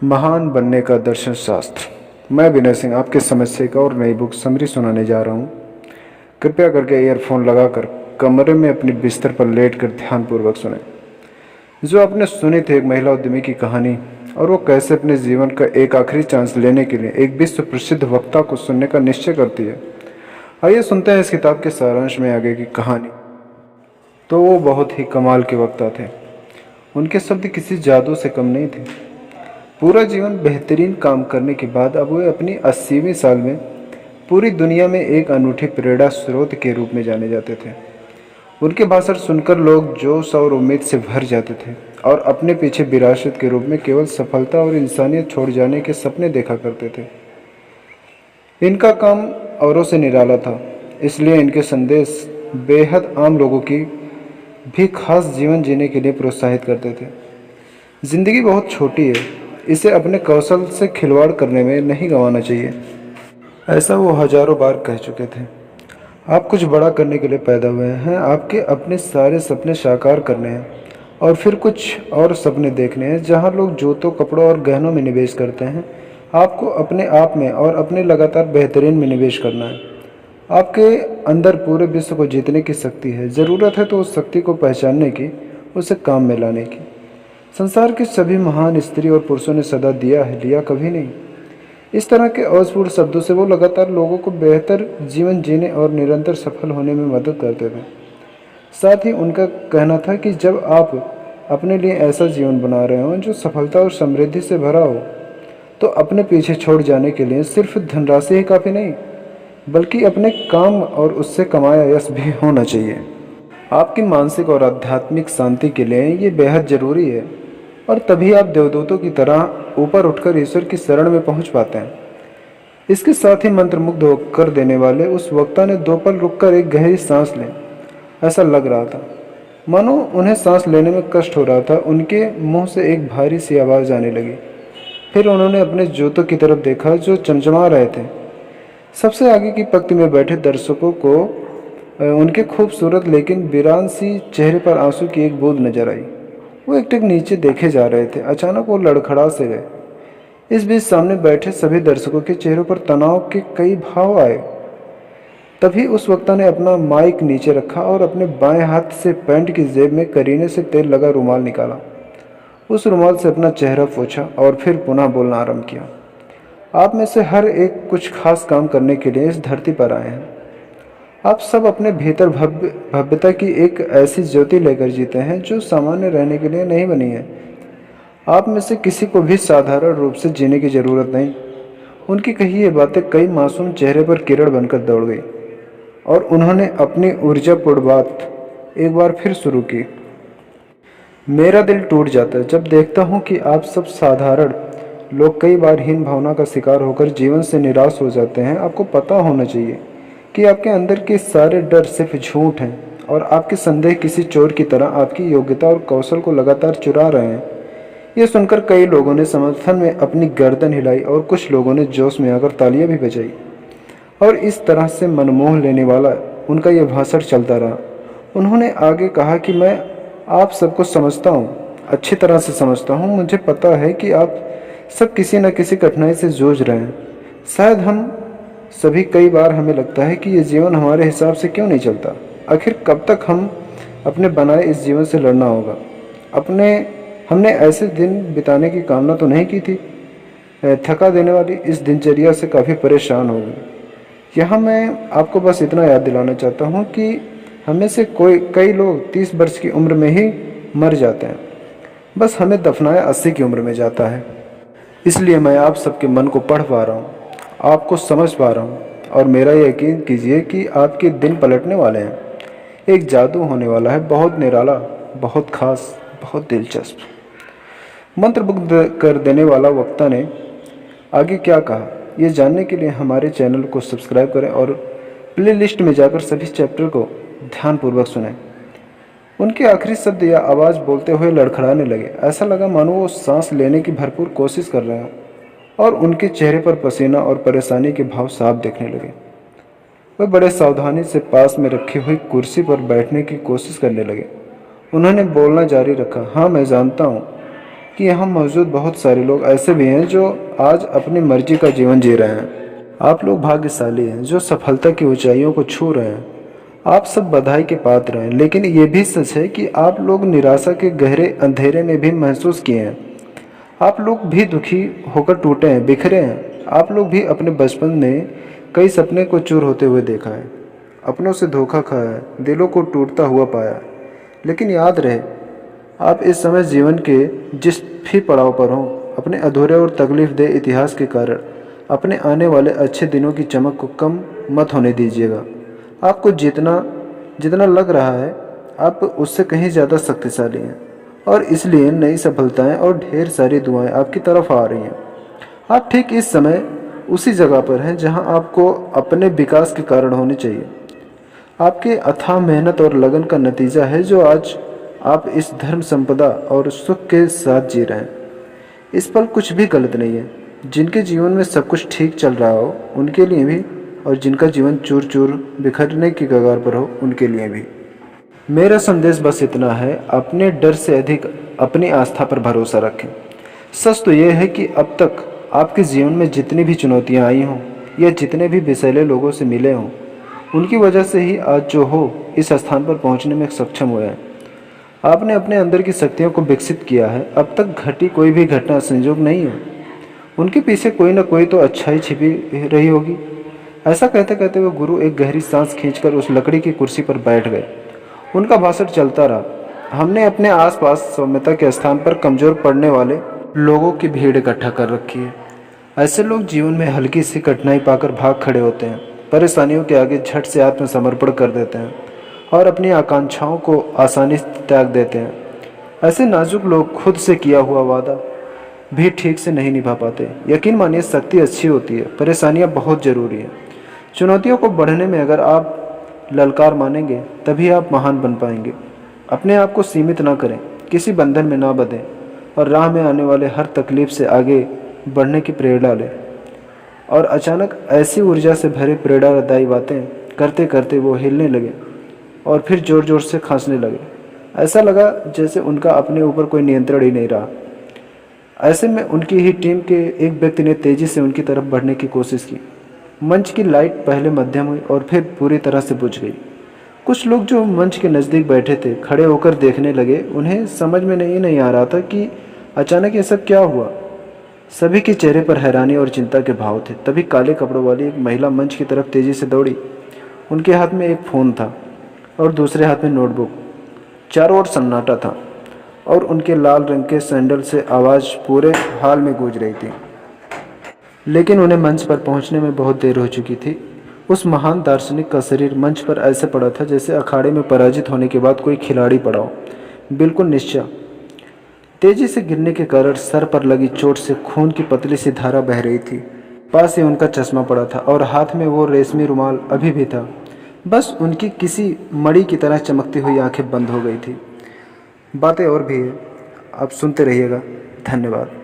महान बनने का दर्शन शास्त्र। मैं विनय सिंह आपके समझ से एक और नई बुक समरी सुनाने जा रहा हूँ। कृपया करके ईयरफोन लगाकर कमरे में अपने बिस्तर पर लेटकर ध्यानपूर्वक सुनें। जो आपने सुनी थी एक महिला उद्यमी की कहानी और वो कैसे अपने जीवन का एक आखिरी चांस लेने के लिए एक विश्व प्रसिद्ध वक्ता को सुनने का निश्चय करती है। आइए सुनते हैं इस किताब के सारांश में आगे की कहानी। तो वो बहुत ही कमाल के वक्ता थे। उनके शब्द किसी जादू से कम नहीं थे। पूरा जीवन बेहतरीन काम करने के बाद अब वे अपनी 80वीं साल में पूरी दुनिया में एक अनूठी प्रेरणा स्रोत के रूप में जाने जाते थे। उनके भाषण सुनकर लोग जोश और उम्मीद से भर जाते थे और अपने पीछे विरासत के रूप में केवल सफलता और इंसानियत छोड़ जाने के सपने देखा करते थे। इनका काम औरों से निराला था, इसलिए इनके संदेश बेहद आम लोगों की भी खास जीवन जीने के लिए प्रोत्साहित करते थे। जिंदगी बहुत छोटी है, इसे अपने कौशल से खिलवाड़ करने में नहीं गंवाना चाहिए, ऐसा वो हजारों बार कह चुके थे। आप कुछ बड़ा करने के लिए पैदा हुए हैं, आपके अपने सारे सपने साकार करने हैं और फिर कुछ और सपने देखने हैं। जहां लोग जूतों, कपड़ों और गहनों में निवेश करते हैं, आपको अपने आप में और अपने लगातार बेहतरीन में निवेश करना है। आपके अंदर पूरे विश्व को जीतने की शक्ति है। ज़रूरत है तो उस शक्ति को पहचानने की, उसे काम में लाने की। संसार के सभी महान स्त्री और पुरुषों ने सदा दिया है, लिया कभी नहीं। इस तरह के अर्थपूर्ण शब्दों से वो लगातार लोगों को बेहतर जीवन जीने और निरंतर सफल होने में मदद करते थे। साथ ही उनका कहना था कि जब आप अपने लिए ऐसा जीवन बना रहे हो जो सफलता और समृद्धि से भरा हो, तो अपने पीछे छोड़ जाने के लिए सिर्फ धनराशि ही काफ़ी नहीं, बल्कि अपने काम और उससे कमाया यश भी होना चाहिए। आपकी मानसिक और आध्यात्मिक शांति के लिए ये बेहद ज़रूरी है और तभी आप देवदूतों की तरह ऊपर उठकर ईश्वर की शरण में पहुंच पाते हैं। इसके साथ ही मंत्रमुग्ध होकर देने वाले उस वक्ता ने 2 पल रुककर एक गहरी सांस ली। ऐसा लग रहा था मानो उन्हें सांस लेने में कष्ट हो रहा था। उनके मुंह से एक भारी सी आवाज़ आने लगी। फिर उन्होंने अपने जूतों की तरफ देखा जो चमचमा रहे थे। सबसे आगे की पंक्ति में बैठे दर्शकों को उनके खूबसूरत लेकिन वीरान सी चेहरे पर आंसू की एक बूंद नजर आई। वो एकटक नीचे देखे जा रहे थे। अचानक वो लड़खड़ा से गए। इस बीच सामने बैठे सभी दर्शकों के चेहरों पर तनाव के कई भाव आए। तभी उस वक्ता ने अपना माइक नीचे रखा और अपने बाएं हाथ से पैंट की जेब में करीने से तेल लगा रुमाल निकाला। उस रुमाल से अपना चेहरा पोंछा और फिर पुनः बोलना आरंभ किया। आप में से हर एक कुछ खास काम करने के लिए इस धरती पर आए हैं। आप सब अपने भीतर भव्यता की एक ऐसी ज्योति लेकर जीते हैं जो सामान्य रहने के लिए नहीं बनी है। आप में से किसी को भी साधारण रूप से जीने की जरूरत नहीं। उनकी कही ये बातें कई मासूम चेहरे पर किरण बनकर दौड़ गई और उन्होंने अपनी ऊर्जापूर्ण बात एक बार फिर शुरू की। मेरा दिल टूट जाता है जब देखता हूँ कि आप सब साधारण लोग कई बार हीन भावना का शिकार होकर जीवन से निराश हो जाते हैं। आपको पता होना चाहिए कि आपके अंदर के सारे डर सिर्फ झूठ हैं और आपके संदेह किसी चोर की तरह आपकी योग्यता और कौशल को लगातार चुरा रहे हैं। ये सुनकर कई लोगों ने समर्थन में अपनी गर्दन हिलाई और कुछ लोगों ने जोश में आकर तालियां भी बजाई और इस तरह से मनमोह लेने वाला उनका यह भाषण चलता रहा। उन्होंने आगे कहा कि मैं आप सबको समझता हूँ, अच्छी तरह से समझता हूँ। मुझे पता है कि आप सब किसी न किसी कठिनाई से जूझ रहे हैं। शायद हम सभी कई बार हमें लगता है कि ये जीवन हमारे हिसाब से क्यों नहीं चलता। आखिर कब तक हम अपने बनाए इस जीवन से लड़ना होगा। हमने ऐसे दिन बिताने की कामना तो नहीं की थी। थका देने वाली इस दिनचर्या से काफ़ी परेशान हो गई। यहाँ मैं आपको बस इतना याद दिलाना चाहता हूँ कि हमें से कई लोग 30 वर्ष की उम्र में ही मर जाते हैं। बस हमें दफनाया 80 की उम्र में जाता है। इसलिए मैं आप सबके मन को पढ़ पा रहा हूँ, आपको समझ पा रहा हूँ और मेरा यकीन कीजिए कि आपके दिन पलटने वाले हैं। एक जादू होने वाला है, बहुत निराला, बहुत खास, बहुत दिलचस्प। मंत्रमुग्ध कर देने वाला वक्ता ने आगे क्या कहा, ये जानने के लिए हमारे चैनल को सब्सक्राइब करें और प्लेलिस्ट में जाकर सभी चैप्टर को ध्यानपूर्वक सुनें। उनके आखिरी शब्द या आवाज़ बोलते हुए लड़खड़ाने लगे। ऐसा लगा मानो वो सांस लेने की भरपूर कोशिश कर रहे हैं और उनके चेहरे पर पसीना और परेशानी के भाव साफ दिखने लगे। वे बड़े सावधानी से पास में रखी हुई कुर्सी पर बैठने की कोशिश करने लगे। उन्होंने बोलना जारी रखा, हाँ मैं जानता हूँ कि यहाँ मौजूद बहुत सारे लोग ऐसे भी हैं जो आज अपनी मर्जी का जीवन जी रहे हैं। आप लोग भाग्यशाली हैं जो सफलता की ऊंचाइयों को छू रहे हैं। आप सब बधाई के पात्र हैं, लेकिन ये भी सच है कि आप लोग निराशा के गहरे अंधेरे में भी महसूस किए हैं। आप लोग भी दुखी होकर टूटे हैं, बिखरे हैं। आप लोग भी अपने बचपन में कई सपने को चूर होते हुए देखा है, अपनों से धोखा खाया है, दिलों को टूटता हुआ पाया है। लेकिन याद रहे, आप इस समय जीवन के जिस भी पड़ाव पर हों, अपने अधूरे और तकलीफ दे इतिहास के कारण अपने आने वाले अच्छे दिनों की चमक को कम मत होने दीजिएगा। आपको जितना जितना लग रहा है, आप उससे कहीं ज़्यादा शक्तिशाली हैं, और इसलिए नई सफलताएं और ढेर सारी दुआएं आपकी तरफ आ रही हैं। आप ठीक इस समय उसी जगह पर हैं जहां आपको अपने विकास के कारण होने चाहिए। आपके अथाह मेहनत और लगन का नतीजा है जो आज आप इस धर्म संपदा और सुख के साथ जी रहे हैं। इस पर कुछ भी गलत नहीं है। जिनके जीवन में सब कुछ ठीक चल रहा हो उनके लिए भी, और जिनका जीवन चूर चूर बिखरने की कगार पर हो उनके लिए भी। मेरा संदेश बस इतना है, अपने डर से अधिक अपनी आस्था पर भरोसा रखें। सच तो यह है कि अब तक आपके जीवन में जितनी भी चुनौतियां आई हों या जितने भी विषैले लोगों से मिले हों, उनकी वजह से ही आज जो हो इस स्थान पर पहुंचने में सक्षम हुए हैं। आपने अपने अंदर की शक्तियों को विकसित किया है। अब तक घटी कोई भी घटना संयोग नहीं है, उनके पीछे कोई ना कोई तो अच्छाई छिपी रही होगी। ऐसा कहते कहते हुए गुरु एक गहरी सांस खींचकर उस लकड़ी की कुर्सी पर बैठ गए। उनका भाषण चलता रहा। हमने अपने आसपास सौम्यता के स्थान पर कमजोर पड़ने वाले लोगों की भीड़ इकट्ठा कर रखी है। ऐसे लोग जीवन में हल्की सी कठिनाई पाकर भाग खड़े होते हैं, परेशानियों के आगे झट से आत्मसमर्पण कर देते हैं और अपनी आकांक्षाओं को आसानी से त्याग देते हैं। ऐसे नाजुक लोग खुद से किया हुआ वादा भी ठीक से नहीं निभा पाते। यकीन मानिए, शक्ति अच्छी होती है, परेशानियां बहुत ज़रूरी है। चुनौतियों को बढ़ने में अगर आप ललकार मानेंगे तभी आप महान बन पाएंगे। अपने आप को सीमित ना करें, किसी बंधन में ना बंधें, और राह में आने वाले हर तकलीफ से आगे बढ़ने की प्रेरणा लें। और अचानक ऐसी ऊर्जा से भरे प्रेरणादायी बातें करते करते वो हिलने लगे और फिर ज़ोर ज़ोर से खांसने लगे। ऐसा लगा जैसे उनका अपने ऊपर कोई नियंत्रण ही नहीं रहा। ऐसे में उनकी ही टीम के एक व्यक्ति ने तेज़ी से उनकी तरफ बढ़ने की कोशिश की। मंच की लाइट पहले मध्यम हुई और फिर पूरी तरह से बुझ गई। कुछ लोग जो मंच के नज़दीक बैठे थे खड़े होकर देखने लगे। उन्हें समझ में नहीं आ रहा था कि अचानक ये सब क्या हुआ। सभी के चेहरे पर हैरानी और चिंता के भाव थे। तभी काले कपड़ों वाली एक महिला मंच की तरफ तेज़ी से दौड़ी। उनके हाथ में एक फ़ोन था और दूसरे हाथ में नोटबुक। चारों ओर सन्नाटा था और उनके लाल रंग के सैंडल से आवाज़ पूरे हॉल में गूंज रही थी। लेकिन उन्हें मंच पर पहुंचने में बहुत देर हो चुकी थी। उस महान दार्शनिक का शरीर मंच पर ऐसे पड़ा था जैसे अखाड़े में पराजित होने के बाद कोई खिलाड़ी पड़ा हो, बिल्कुल निश्चल। तेजी से गिरने के कारण सर पर लगी चोट से खून की पतली सी धारा बह रही थी। पास ही उनका चश्मा पड़ा था और हाथ में वो रेशमी रुमाल अभी भी था। बस उनकी किसी मणि की तरह चमकती हुई आंखें बंद हो गई थी। बातें और भी है, आप सुनते रहिएगा। धन्यवाद।